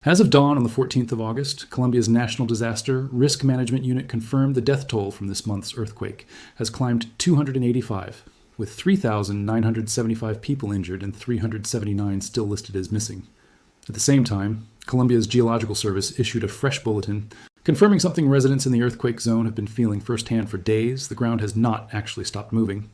As of dawn on the 14th of August, Colombia's National Disaster Risk Management Unit confirmed the death toll from this month's earthquake has climbed 285, with 3,975 people injured and 379 still listed as missing. At the same time, Colombia's Geological Service issued a fresh bulletin confirming something residents in the earthquake zone have been feeling firsthand for days. The ground has not actually stopped moving.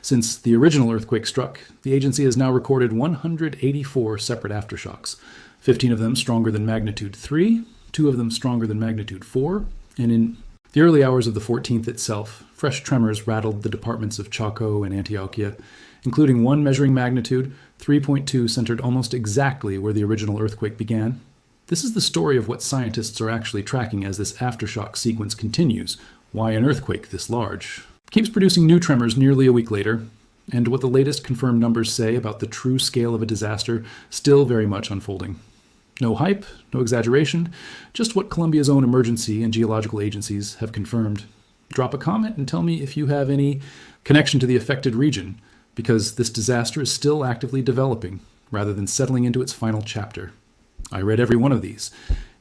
Since the original earthquake struck, the agency has now recorded 184 separate aftershocks, 15 of them stronger than magnitude 3, 2 of them stronger than magnitude 4, and in the early hours of the 14th itself, fresh tremors rattled the departments of Chaco and Antioquia, including one measuring magnitude 3.2 centered almost exactly where the original earthquake began. This is the story of what scientists are actually tracking as this aftershock sequence continues, why an earthquake this large keeps producing new tremors nearly a week later, and what the latest confirmed numbers say about the true scale of a disaster still very much unfolding. No hype, no exaggeration, just what Colombia's own emergency and geological agencies have confirmed. Drop a comment and tell me if you have any connection to the affected region, because this disaster is still actively developing, rather than settling into its final chapter. I read every one of these.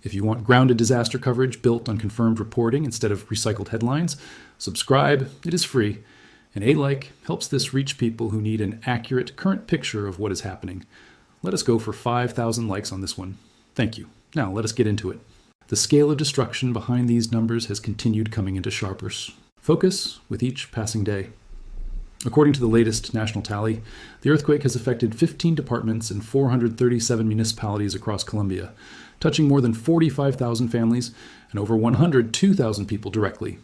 If you want grounded disaster coverage built on confirmed reporting instead of recycled headlines, subscribe, it is free, and a like helps this reach people who need an accurate, current picture of what is happening. Let us go for 5,000 likes on this one. Thank you. Now let us get into it. The scale of destruction behind these numbers has continued coming into sharper focus with each passing day. According to the latest national tally, the earthquake has affected 15 departments and 437 municipalities across Colombia, touching more than 45,000 families and over 102,000 people directly.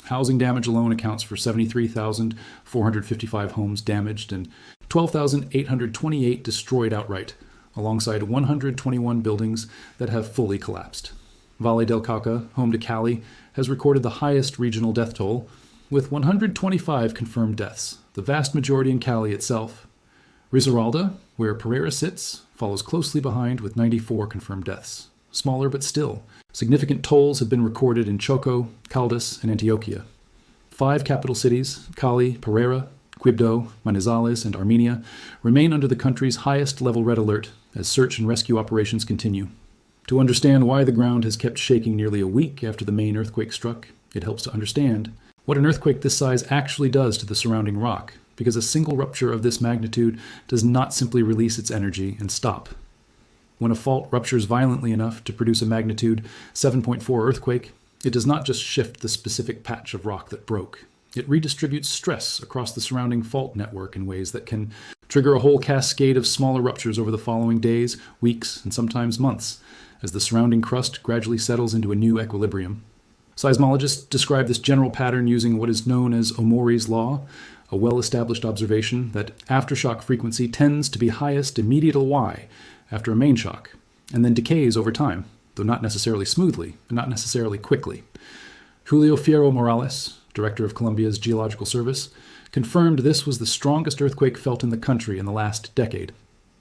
Housing damage alone accounts for 73,455 homes damaged and 12,828 destroyed outright, alongside 121 buildings that have fully collapsed. Valle del Cauca, home to Cali, has recorded the highest regional death toll, with 125 confirmed deaths, the vast majority in Cali itself. Risaralda, where Pereira sits, follows closely behind with 94 confirmed deaths. Smaller but still, significant tolls have been recorded in Choco, Caldas, and Antioquia. 5 capital cities, Cali, Pereira, Quibdó, Manizales, and Armenia, remain under the country's highest level red alert as search and rescue operations continue. To understand why the ground has kept shaking nearly a week after the main earthquake struck, it helps to understand what an earthquake this size actually does to the surrounding rock, because a single rupture of this magnitude does not simply release its energy and stop. When a fault ruptures violently enough to produce a magnitude 7.4 earthquake, it does not just shift the specific patch of rock that broke. It redistributes stress across the surrounding fault network in ways that can trigger a whole cascade of smaller ruptures over the following days, weeks, and sometimes months, as the surrounding crust gradually settles into a new equilibrium. Seismologists describe this general pattern using what is known as Omori's law, a well-established observation that aftershock frequency tends to be highest immediate Y after a main shock, and then decays over time, though not necessarily smoothly and not necessarily quickly. Julio Fierro Morales, director of Colombia's Geological Service, confirmed this was the strongest earthquake felt in the country in the last decade,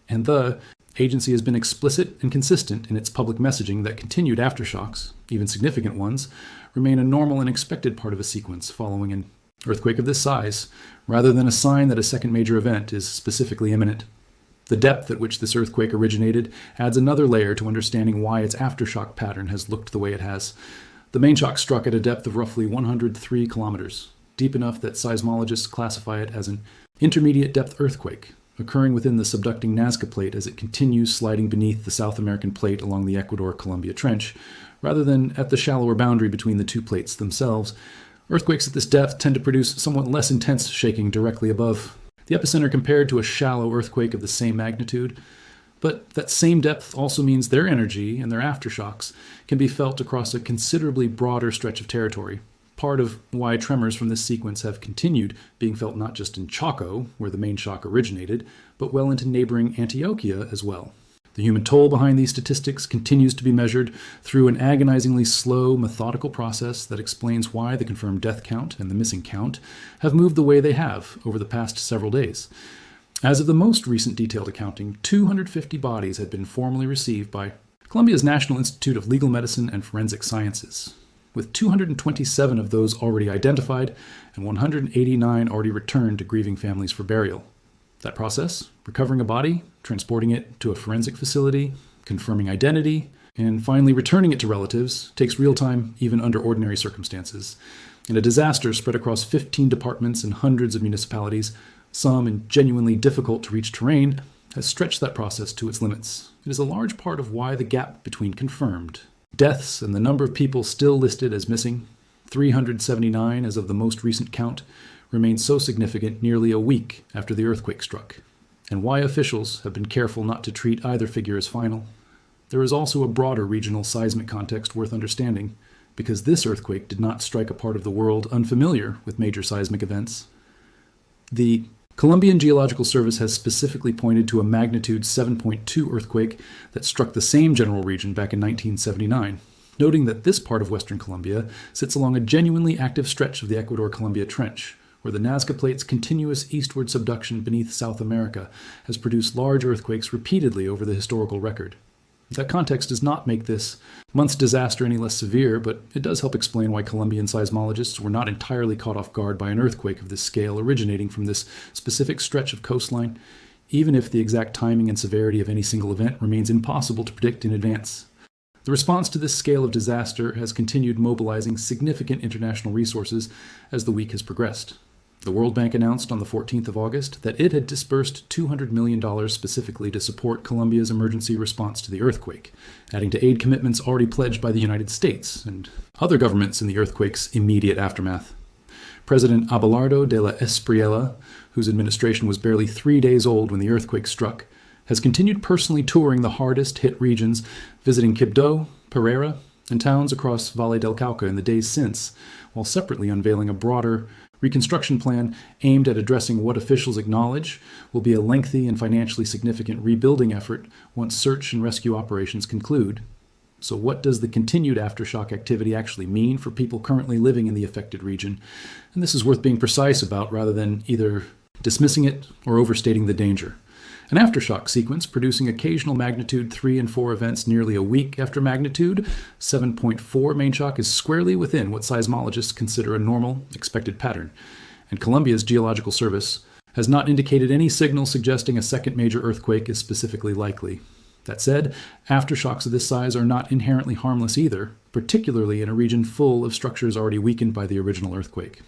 and the agency has been explicit and consistent in its public messaging that continued aftershocks, even significant ones, remain a normal and expected part of a sequence following an earthquake of this size, rather than a sign that a second major event is specifically imminent. The depth at which this earthquake originated adds another layer to understanding why its aftershock pattern has looked the way it has. The main shock struck at a depth of roughly 103 kilometers, deep enough that seismologists classify it as an intermediate depth earthquake, occurring within the subducting Nazca Plate as it continues sliding beneath the South American plate along the Ecuador-Colombia Trench, rather than at the shallower boundary between the two plates themselves. Earthquakes at this depth tend to produce somewhat less intense shaking directly above the epicenter compared to a shallow earthquake of the same magnitude, but that same depth also means their energy and their aftershocks can be felt across a considerably broader stretch of territory, part of why tremors from this sequence have continued being felt not just in Chaco, where the main shock originated, but well into neighboring Antioquia as well. The human toll behind these statistics continues to be measured through an agonizingly slow, methodical process that explains why the confirmed death count and the missing count have moved the way they have over the past several days. As of the most recent detailed accounting, 250 bodies had been formally received by Colombia's National Institute of Legal Medicine and Forensic Sciences, with 227 of those already identified and 189 already returned to grieving families for burial. That process, recovering a body, transporting it to a forensic facility, confirming identity, And finally, returning it to relatives takes real time, even under ordinary circumstances. And a disaster spread across 15 departments and hundreds of municipalities, some in genuinely difficult to reach terrain, has stretched that process to its limits. It is a large part of why the gap between confirmed deaths and the number of people still listed as missing, 379 as of the most recent count, remains so significant nearly a week after the earthquake struck, and why officials have been careful not to treat either figure as final. There is also a broader regional seismic context worth understanding, because this earthquake did not strike a part of the world unfamiliar with major seismic events. The Colombian Geological Service has specifically pointed to a magnitude 7.2 earthquake that struck the same general region back in 1979, noting that this part of Western Colombia sits along a genuinely active stretch of the Ecuador-Colombia Trench, where the Nazca Plate's continuous eastward subduction beneath South America has produced large earthquakes repeatedly over the historical record. That context does not make this month's disaster any less severe, but it does help explain why Colombian seismologists were not entirely caught off guard by an earthquake of this scale originating from this specific stretch of coastline, even if the exact timing and severity of any single event remains impossible to predict in advance. The response to this scale of disaster has continued mobilizing significant international resources as the week has progressed. The World Bank announced on the 14th of August that it had disbursed $200 million specifically to support Colombia's emergency response to the earthquake, adding to aid commitments already pledged by the United States and other governments in the earthquake's immediate aftermath. President Abelardo de la Espriella, whose administration was barely 3 days old when the earthquake struck, has continued personally touring the hardest-hit regions, visiting Quibdó, Pereira, and towns across Valle del Cauca in the days since, while separately unveiling a broader reconstruction plan aimed at addressing what officials acknowledge will be a lengthy and financially significant rebuilding effort once search and rescue operations conclude. So what does the continued aftershock activity actually mean for people currently living in the affected region? And this is worth being precise about rather than either dismissing it or overstating the danger. An aftershock sequence producing occasional magnitude 3 and 4 events nearly a week after magnitude 7.4 main shock is squarely within what seismologists consider a normal, expected pattern. And Colombia's Geological Service has not indicated any signal suggesting a second major earthquake is specifically likely. That said, aftershocks of this size are not inherently harmless either, particularly in a region full of structures already weakened by the original earthquake.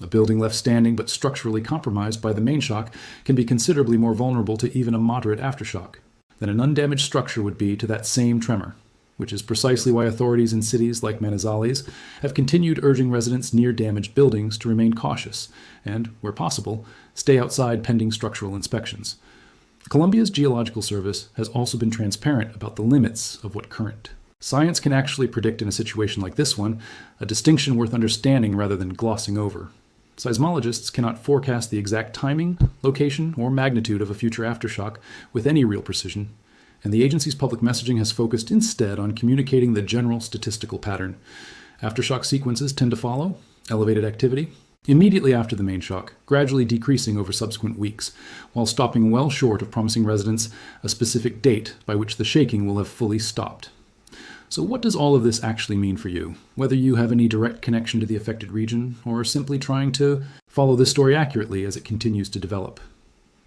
A building left standing but structurally compromised by the main shock can be considerably more vulnerable to even a moderate aftershock than an undamaged structure would be to that same tremor, which is precisely why authorities in cities like Manizales have continued urging residents near damaged buildings to remain cautious and, where possible, stay outside pending structural inspections. Colombia's Geological Service has also been transparent about the limits of what current science can actually predict in a situation like this one, a distinction worth understanding rather than glossing over. Seismologists cannot forecast the exact timing, location, or magnitude of a future aftershock with any real precision, and the agency's public messaging has focused instead on communicating the general statistical pattern. Aftershock sequences tend to follow elevated activity immediately after the main shock, gradually decreasing over subsequent weeks, while stopping well short of promising residents a specific date by which the shaking will have fully stopped. So what does all of this actually mean for you, whether you have any direct connection to the affected region or are simply trying to follow this story accurately as it continues to develop?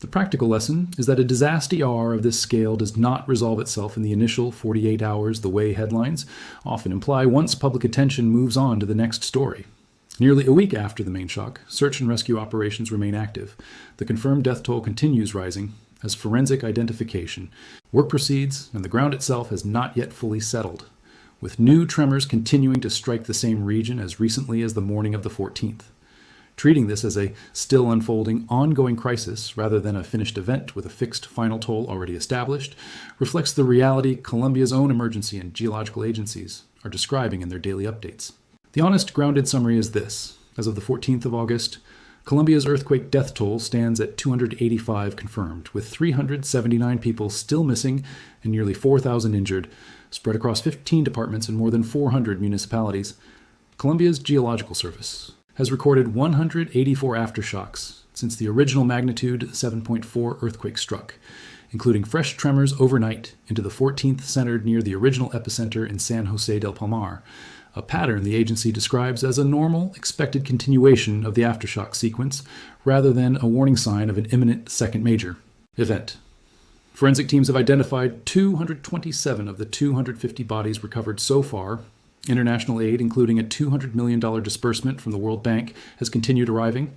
The practical lesson is that a disaster of this scale does not resolve itself in the initial 48 hours the way headlines often imply once public attention moves on to the next story. Nearly a week after the main shock, search and rescue operations remain active. The confirmed death toll continues rising as forensic identification work proceeds, and the ground itself has not yet fully settled, with new tremors continuing to strike the same region as recently as the morning of the 14th. Treating this as a still unfolding, ongoing crisis rather than a finished event with a fixed final toll already established reflects the reality Colombia's own emergency and geological agencies are describing in their daily updates. The honest, grounded summary is this. As of the 14th of August, Colombia's earthquake death toll stands at 285 confirmed, with 379 people still missing and nearly 4,000 injured, spread across 15 departments and more than 400 municipalities. Colombia's Geological Service has recorded 184 aftershocks since the original magnitude 7.4 earthquake struck, including fresh tremors overnight into the 14th centered near the original epicenter in San Jose del Palmar, a pattern the agency describes as a normal, expected continuation of the aftershock sequence rather than a warning sign of an imminent second major event. Forensic teams have identified 227 of the 250 bodies recovered so far. International aid, including a $200 million disbursement from the World Bank, has continued arriving.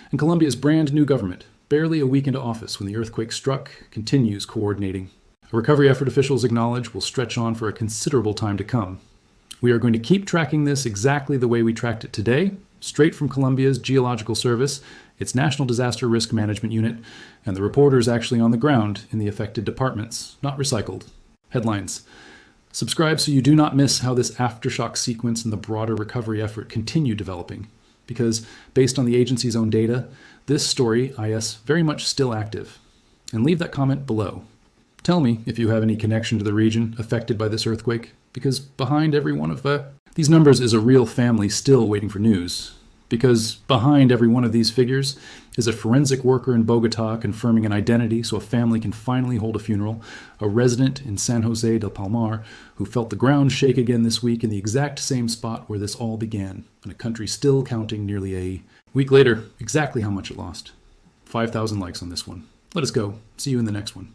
And Colombia's brand new government, barely a week into office when the earthquake struck, continues coordinating. A recovery effort officials acknowledge will stretch on for a considerable time to come. We are going to keep tracking this exactly the way we tracked it today, straight from Colombia's Geological Service, its National Disaster Risk Management Unit, and the reporters actually on the ground in the affected departments, not recycled. Headlines. Subscribe so you do not miss how this aftershock sequence and the broader recovery effort continue developing, because based on the agency's own data, this story is very much still active. And leave that comment below. Tell me if you have any connection to the region affected by this earthquake, because behind every one of these numbers is a real family still waiting for news. Because behind every one of these figures is a forensic worker in Bogota confirming an identity so a family can finally hold a funeral, a resident in San Jose del Palmar who felt the ground shake again this week in the exact same spot where this all began, and a country still counting nearly a week later exactly how much it lost. 5,000 likes on this one. Let us go. See you in the next one.